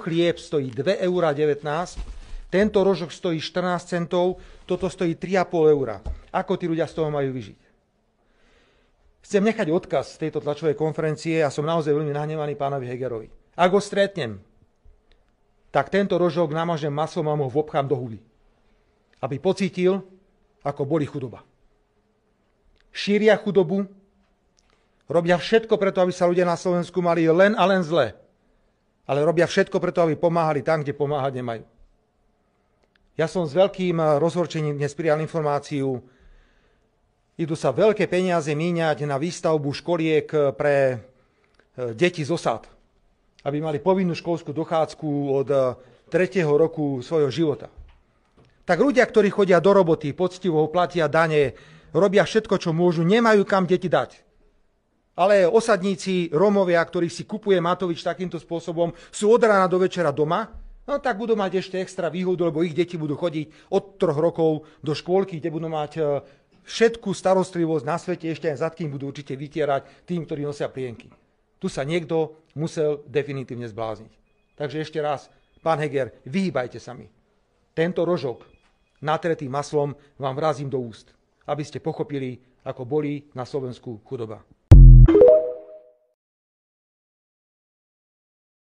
Chlieb stojí 2,19 €, tento rožok stojí 14 centov, toto stojí 3,5 €. Ako tí ľudia z toho majú vyžiť? Chcem nechať odkaz z tejto tlačovej konferencie a som naozaj veľmi nahnevaný pánovi Hegerovi. Ak ho stretnem, tak tento rožok namažem maslom a ho vopchám do huby, aby pocítil, ako boli chudoba. Šíria chudobu, robia všetko preto, aby sa ľudia na Slovensku mali len a len zle. Ale robia všetko preto, aby pomáhali tam, kde pomáhať nemajú. Ja som s veľkým rozhorčením dnes prijal informáciu, idú sa veľké peniaze míňať na výstavbu školiek pre deti z osad, aby mali povinnú školskú dochádzku od 3. roku svojho života. Tak ľudia, ktorí chodia do roboty, poctivo platia dane, robia všetko, čo môžu, nemajú kam deti dať. Ale osadníci, Rómovia, ktorých si kupuje Matovič takýmto spôsobom, sú od rána do večera doma, no tak budú mať ešte extra výhodu, lebo ich deti budú chodiť od 3 rokov do škôlky, kde budú mať všetku starostlivosť na svete, ešte aj zadky budú určite vytierať tým, ktorí nosia plienky. Tu sa niekto musel definitívne zblázniť. Takže ešte raz, pán Heger, vyhýbajte sa mi. Tento rožok natretý maslom vám vrazím do úst, aby ste pochopili, ako bolí na Slovensku chudoba.